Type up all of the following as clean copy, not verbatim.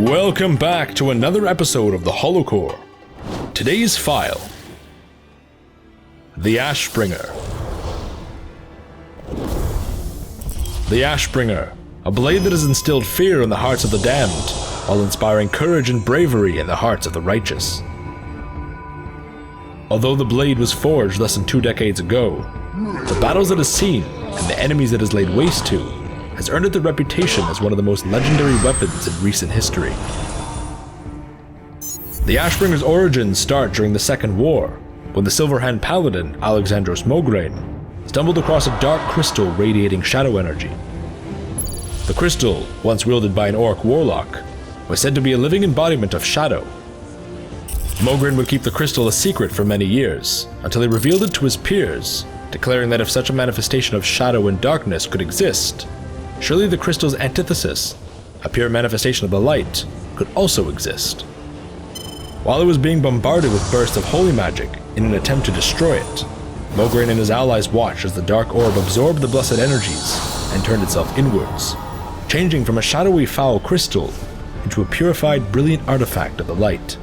Welcome back to another episode of the Holocore. Today's file: The Ashbringer. The Ashbringer, a blade that has instilled fear in the hearts of the damned, while inspiring courage and bravery in the hearts of the righteous. Although the blade was forged less than 2 decades ago, the battles it has seen and the enemies it has laid waste to has earned it the reputation as one of the most legendary weapons in recent history. The Ashbringer's origins start during the Second War, when the Silverhand Paladin, Alexandros Mograine, stumbled across a dark crystal radiating shadow energy. The crystal, once wielded by an orc warlock, was said to be a living embodiment of shadow. Mograine would keep the crystal a secret for many years, until he revealed it to his peers, declaring that if such a manifestation of shadow and darkness could exist, surely the crystal's antithesis, a pure manifestation of the light, could also exist. While it was being bombarded with bursts of holy magic in an attempt to destroy it, Mograine and his allies watched as the dark orb absorbed the blessed energies and turned itself inwards, changing from a shadowy foul crystal into a purified, brilliant artifact of the light.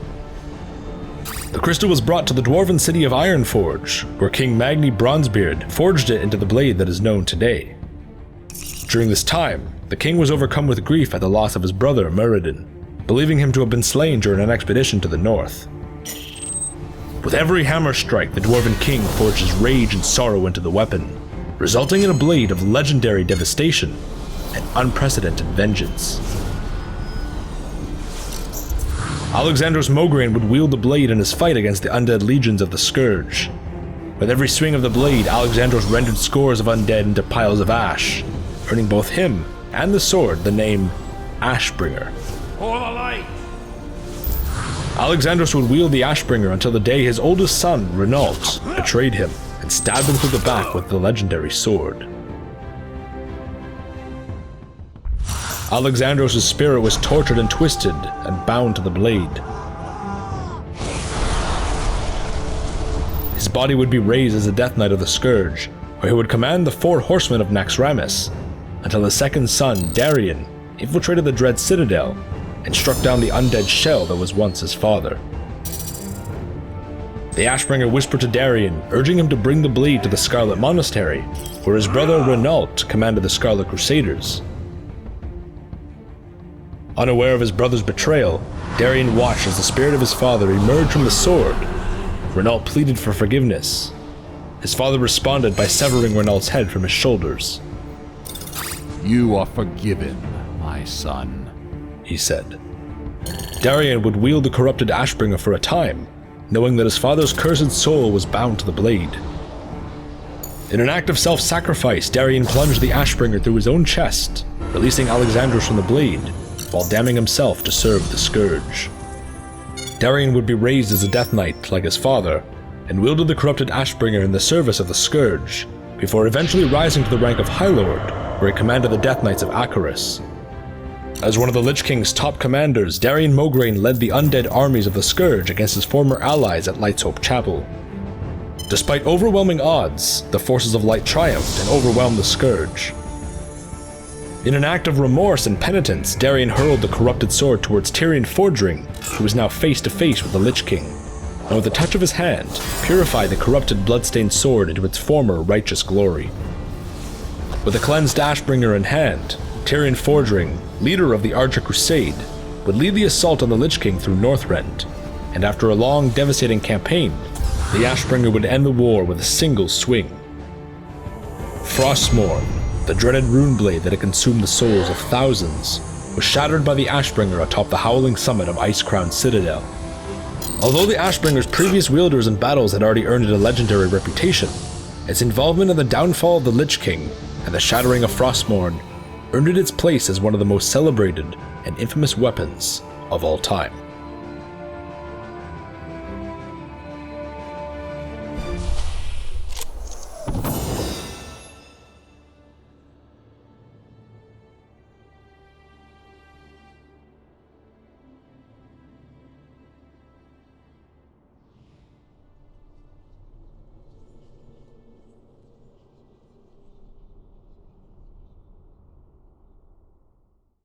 The crystal was brought to the dwarven city of Ironforge, where King Magni Bronzebeard forged it into the blade that is known today. During this time, the king was overcome with grief at the loss of his brother Muradin, believing him to have been slain during an expedition to the north. With every hammer strike, the dwarven king forged his rage and sorrow into the weapon, resulting in a blade of legendary devastation and unprecedented vengeance. Alexandros Mograine would wield the blade in his fight against the undead legions of the Scourge. With every swing of the blade, Alexandros rendered scores of undead into piles of ash, earning both him and the sword the name Ashbringer. For the light! Alexandros would wield the Ashbringer until the day his oldest son, Renault, betrayed him and stabbed him through the back with the legendary sword. Alexandros' spirit was tortured and twisted and bound to the blade. His body would be raised as a Death Knight of the Scourge, where he would command the 4 horsemen of Naxxramas, until his second son, Darien, infiltrated the Dread Citadel and struck down the undead shell that was once his father. The Ashbringer whispered to Darien, urging him to bring the blade to the Scarlet Monastery, where his brother Renault commanded the Scarlet Crusaders. Unaware of his brother's betrayal, Darien watched as the spirit of his father emerged from the sword. Renault pleaded for forgiveness. His father responded by severing Renault's head from his shoulders. You are forgiven, my son, he said. Darien would wield the corrupted Ashbringer for a time, knowing that his father's cursed soul was bound to the blade. In an act of self-sacrifice, Darien plunged the Ashbringer through his own chest, releasing Alexandros from the blade, while damning himself to serve the Scourge. Darien would be raised as a Death Knight like his father, and wielded the corrupted Ashbringer in the service of the Scourge, before eventually rising to the rank of High Lord, where he commanded the Death Knights of Acheris. As one of the Lich King's top commanders, Darien Mograine led the undead armies of the Scourge against his former allies at Light's Hope Chapel. Despite overwhelming odds, the forces of light triumphed and overwhelmed the Scourge. In an act of remorse and penitence, Darien hurled the corrupted sword towards Tyrion Fordring, who was now face to face with the Lich King, and with a touch of his hand, purified the corrupted bloodstained sword into its former righteous glory. With a cleansed Ashbringer in hand, Tyrion Fordring, leader of the Archer Crusade, would lead the assault on the Lich King through Northrend, and after a long, devastating campaign, the Ashbringer would end the war with a single swing. Frostmourne, the dreaded rune blade that had consumed the souls of thousands, was shattered by the Ashbringer atop the howling summit of Ice-Crowned Citadel. Although the Ashbringer's previous wielders in battles had already earned it a legendary reputation, its involvement in the downfall of the Lich King and the shattering of Frostmourne earned it its place as one of the most celebrated and infamous weapons of all time.